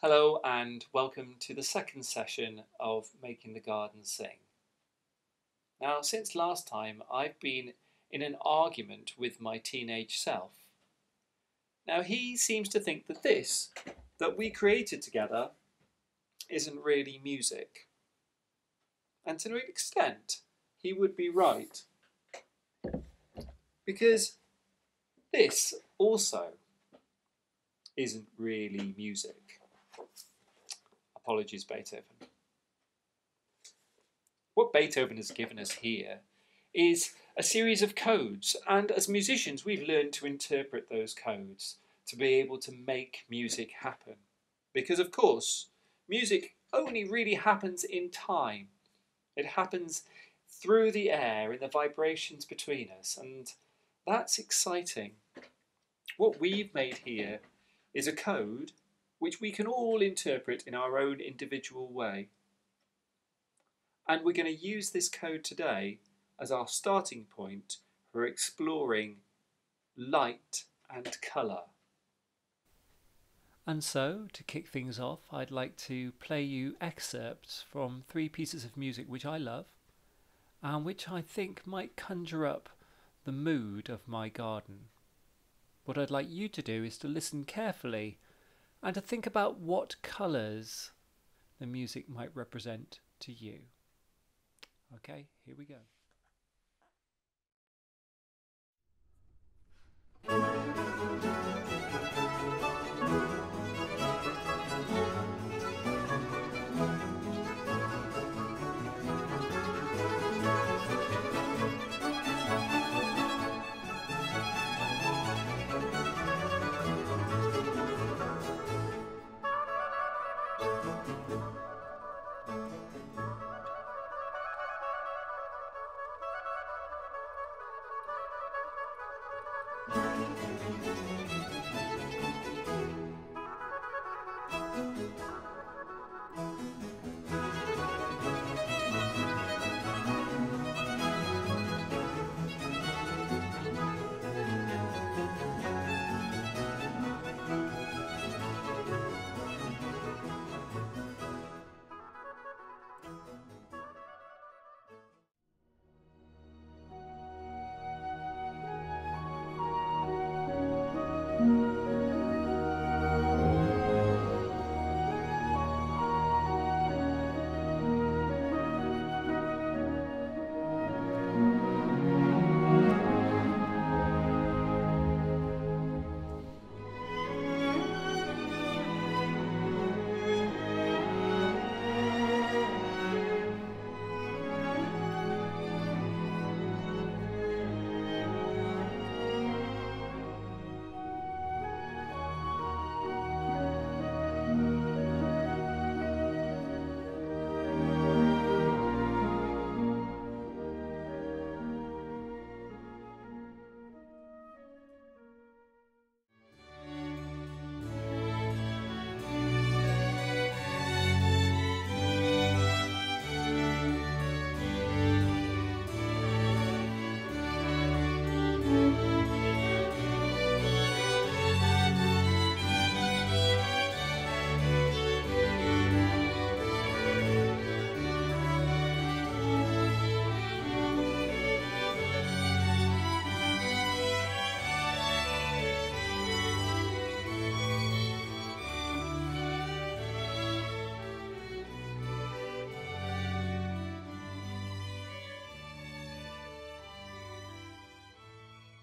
Hello and welcome to the second session of Making the Garden Sing. Now, since last time, I've been in an argument with my teenage self. Now, he seems to think that this, that we created together, isn't really music. And to an extent, he would be right. Because this also isn't really music. Apologies, Beethoven. What Beethoven has given us here is a series of codes, and as musicians we've learned to interpret those codes to be able to make music happen. Because of course, music only really happens in time. It happens through the air, in the vibrations between us, and that's exciting. What we've made here is a code which we can all interpret in our own individual way. And we're going to use this code today as our starting point for exploring light and colour. And so, to kick things off, I'd like to play you excerpts from 3 pieces of music which I love, and which I think might conjure up the mood of my garden. What I'd like you to do is to listen carefully and to think about what colours the music might represent to you. Okay, here we go.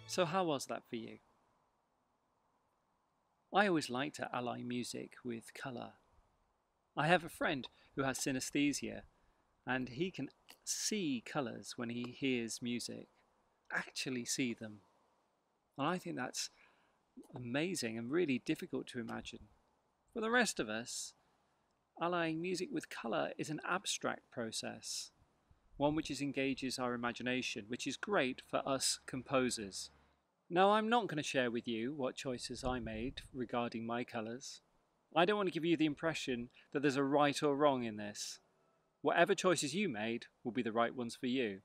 So how was that for you? I always like to ally music with colour. I have a friend who has synesthesia, and he can see colours when he hears music, actually see them. And I think that's amazing and really difficult to imagine. For the rest of us, allying music with colour is an abstract process, one which engages our imagination, which is great for us composers. Now, I'm not going to share with you what choices I made regarding my colours. I don't want to give you the impression that there's a right or wrong in this. Whatever choices you made will be the right ones for you.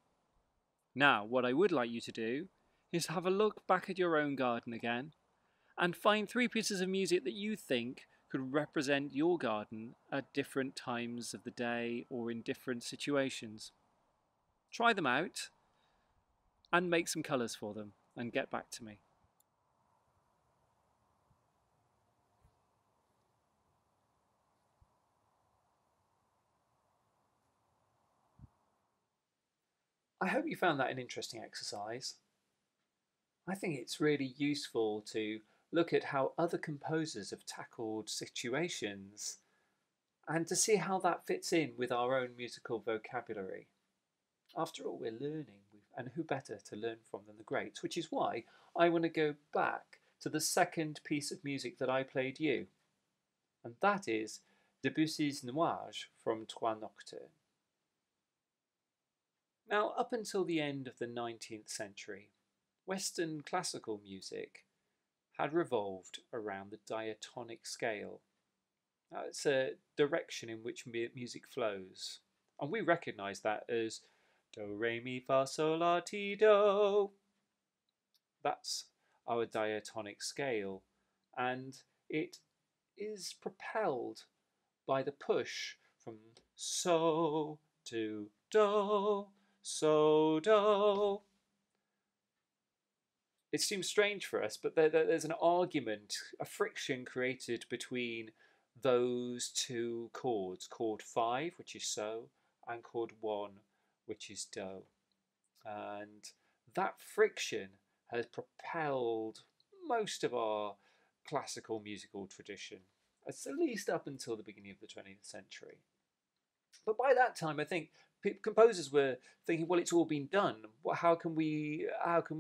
Now, what I would like you to do is have a look back at your own garden again and find 3 pieces of music that you think could represent your garden at different times of the day or in different situations. Try them out and make some colours for them and get back to me. I hope you found that an interesting exercise. I think it's really useful to look at how other composers have tackled situations and to see how that fits in with our own musical vocabulary. After all, we're learning, and who better to learn from than the greats, which is why I want to go back to the second piece of music that I played you, and that is Debussy's Nuages from Trois Nocturnes. Now, up until the end of the 19th century, Western classical music had revolved around the diatonic scale. Now, it's a direction in which music flows, and we recognise that as do, re, mi, fa, sol, la, ti, do. That's our diatonic scale, and it is propelled by the push from so to do, so do. It seems strange for us, but there's an argument, a friction created between those two chords, chord 5, which is so, and chord 1, which is do. And that friction has propelled most of our classical musical tradition, at least up until the beginning of the 20th century. But by that time, I think composers were thinking, well, it's all been done. How can we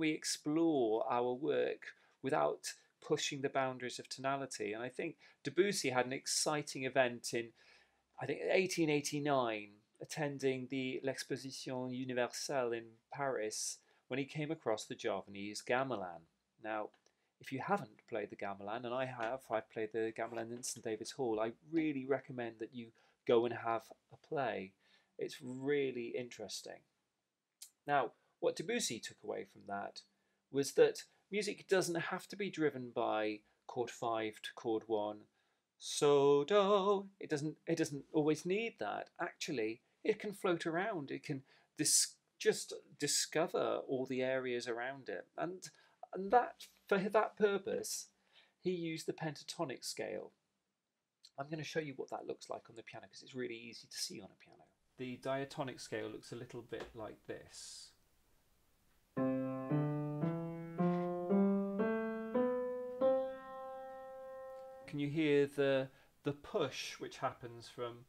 explore our work without pushing the boundaries of tonality? And I think Debussy had an exciting event in, I think, 1889, attending the L'Exposition Universelle in Paris, when he came across the Javanese gamelan. Now, if you haven't played the gamelan, and I've played the gamelan in St David's Hall, I really recommend that you go and have a play. It's really interesting. Now, what Debussy took away from that was that music doesn't have to be driven by chord 5 to chord 1, so do. It doesn't always need that. Actually, it can float around. It can just discover all the areas around it. And that, for that purpose, he used the pentatonic scale. I'm going to show you what that looks like on the piano because it's really easy to see on a piano. The diatonic scale looks a little bit like this. Can you hear the push which happens from...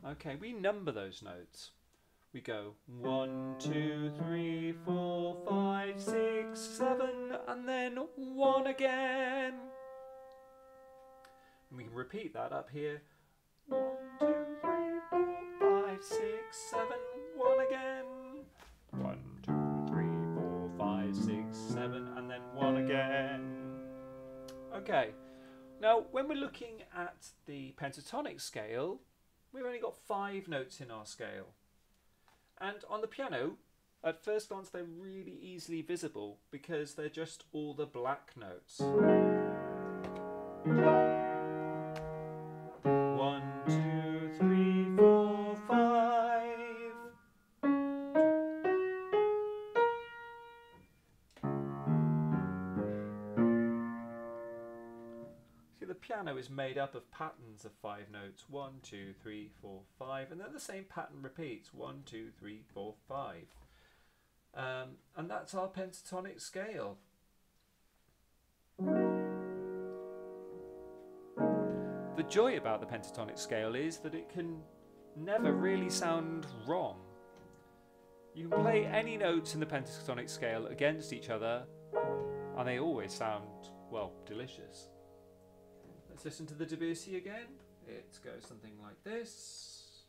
Okay, we number those notes. We go 1, 2, 3, 4, 5, 6, 7, and then 1 again. And we can repeat that up here. 1, 2, 3, 4, 5, 6, 7, 1 again. 1, 2, 3, 4, 5, 6, 7, and then 1 again. Okay, now when we're looking at the pentatonic scale, we've only got 5 notes in our scale. And on the piano, at first glance, they're really easily visible because they're just all the black notes. 1, 2, 3, 4, 5. See, the piano is made up of patterns of 5 notes. 1, 2, 3, 4, 5, and then the same pattern repeats. 1, 2, 3, 4, 5. And that's our pentatonic scale. The joy about the pentatonic scale is that it can never really sound wrong. You can play any notes in the pentatonic scale against each other and they always sound, well, delicious. Let's listen to the Debussy again. It goes something like this.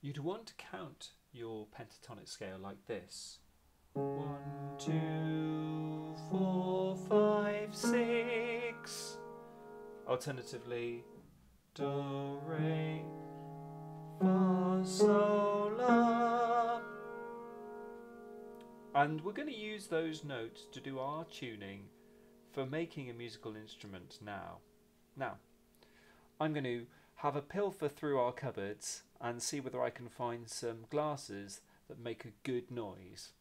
You'd want to count your pentatonic scale like this. 1, 2, 4, 5, 6. Alternatively, do, re, fa, sol, la. And we're going to use those notes to do our tuning for making a musical instrument now. Now, I'm going to have a pilfer through our cupboards and see whether I can find some glasses that make a good noise.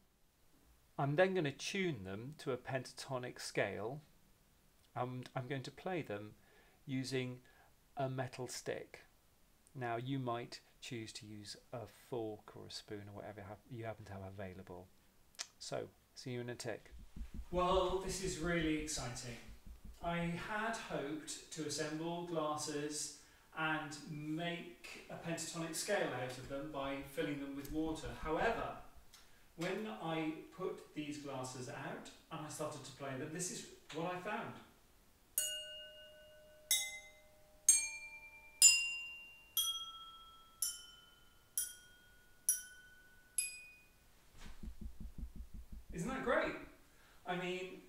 I'm then going to tune them to a pentatonic scale, and I'm going to play them using a metal stick. Now, you might choose to use a fork or a spoon or whatever you happen to have available. So, see you in a tick. Well, this is really exciting. I had hoped to assemble glasses and make a pentatonic scale out of them by filling them with water. However, when I put these glasses out and I started to play them, this is what I found. Isn't that great? I mean,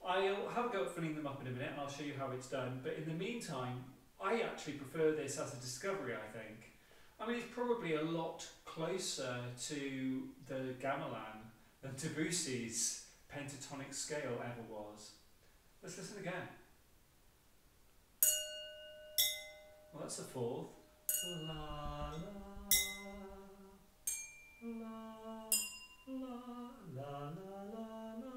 I'll have a go at filling them up in a minute and I'll show you how it's done, but in the meantime, I actually prefer this as a discovery, I think. I mean, it's probably a lot closer to the gamelan than Debussy's pentatonic scale ever was. Let's listen again. Well, that's the fourth. La, la, la, la, la, la, la.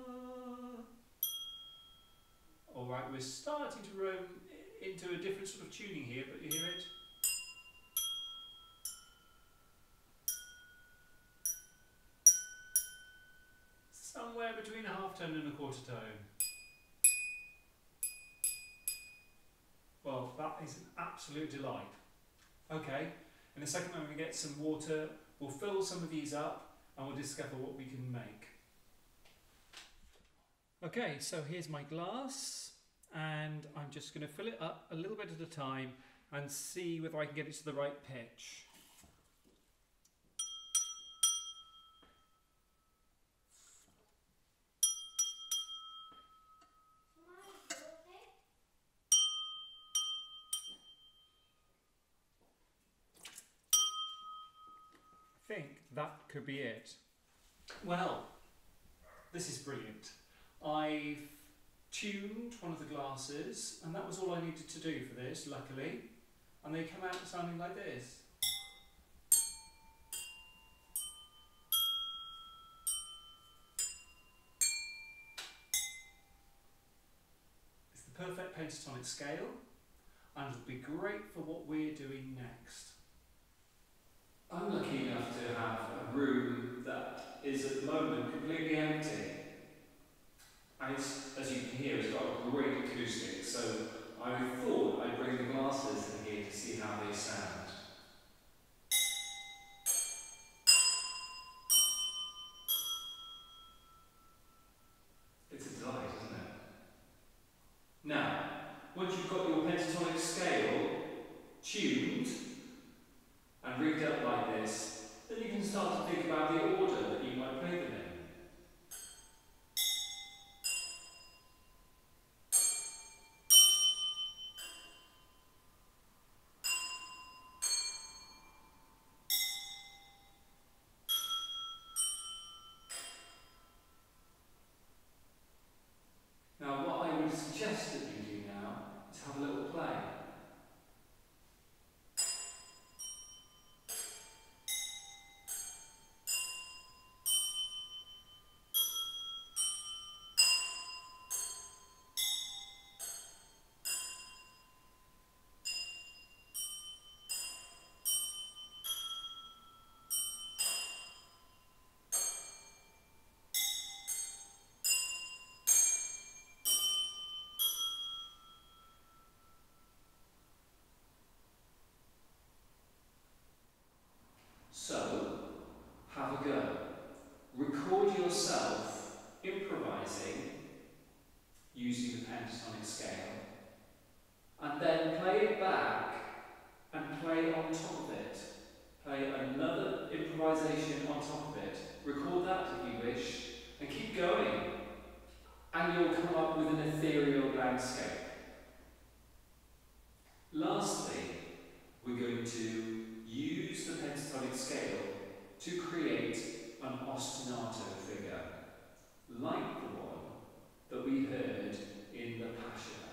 All right, we're starting to roam into a different sort of tuning here, but you hear it? Somewhere between a half tone and a quarter tone. Well, that is an absolute delight. Okay, in a second I'm going to get some water, we'll fill some of these up and we'll discover what we can make. Okay, so here's my glass and I'm just going to fill it up a little bit at a time and see whether I can get it to the right pitch. I think that could be it. Well, this is brilliant. I've tuned one of the glasses and that was all I needed to do for this, luckily, and they come out sounding like this. It's the perfect pentatonic scale and it'll be great for what we're doing next. I'm lucky enough to have a room that is at the moment completely empty. And it's, as you can hear, it's got a great acoustic, so I thought I'd bring the glasses in here to see how they sound. It's a delight, isn't it? Now, once you've got your pentatonic scale tuned and rigged up like this, then you can start to think about the order that you might play them in. Now, what I would suggest that you do now is have a little play. So, have a go. Record yourself improvising using the pentatonic scale, and then play it back and play on top of it. Play another improvisation on top of it. Record that if you wish, and keep going. And like the one that we heard in the Pachelbel.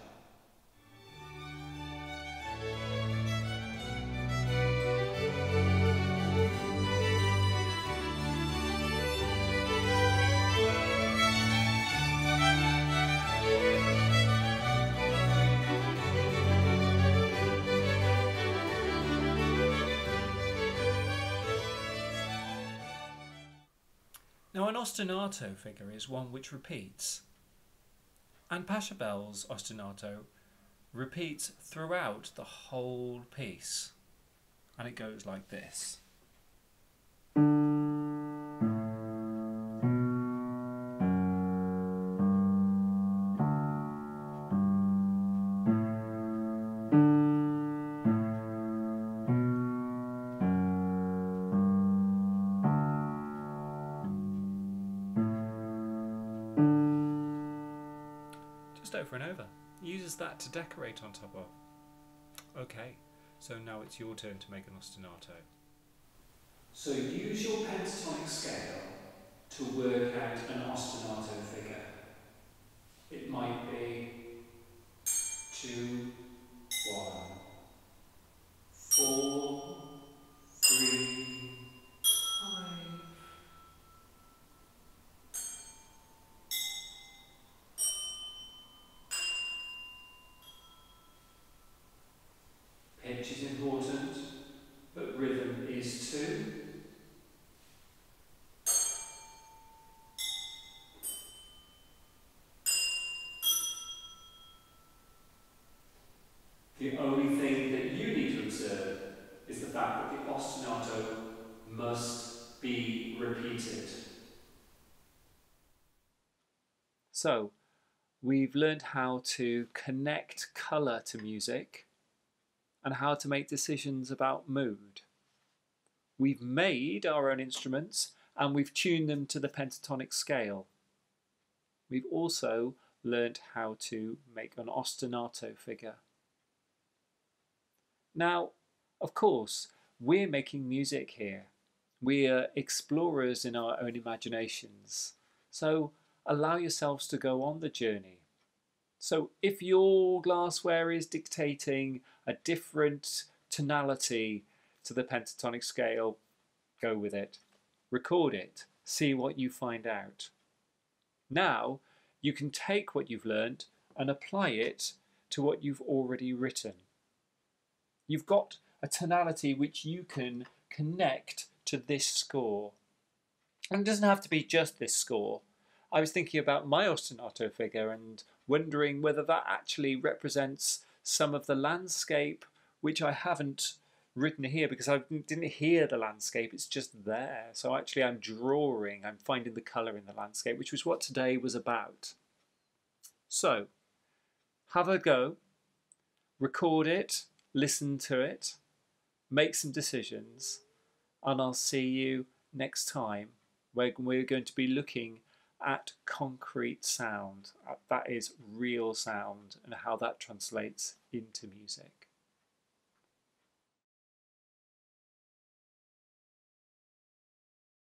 Now, an ostinato figure is one which repeats, and Pachelbel's ostinato repeats throughout the whole piece, and it goes like this. Just over and over. He uses that to decorate on top of. Okay, so now it's your turn to make an ostinato. So use your pentatonic scale to work out an ostinato figure. It might be 2, 1, 4, 3, 5. Pitch is important, but rhythm is too. The only thing that you need to observe is the fact that the ostinato must be repeated. So, we've learned how to connect colour to music and how to make decisions about mood. We've made our own instruments and we've tuned them to the pentatonic scale. We've also learnt how to make an ostinato figure. Now, of course, we're making music here. We're explorers in our own imaginations. So allow yourselves to go on the journey. So if your glassware is dictating a different tonality to the pentatonic scale, go with it. Record it. See what you find out. Now you can take what you've learned and apply it to what you've already written. You've got a tonality which you can connect to this score. And it doesn't have to be just this score. I was thinking about my ostinato figure and wondering whether that actually represents some of the landscape which I haven't written here because I didn't hear the landscape, it's just there. So actually I'm drawing, I'm finding the colour in the landscape, which was what today was about. So, have a go, record it, listen to it, make some decisions, and I'll see you next time where we're going to be looking at concrete sound, that is real sound, and how that translates into music.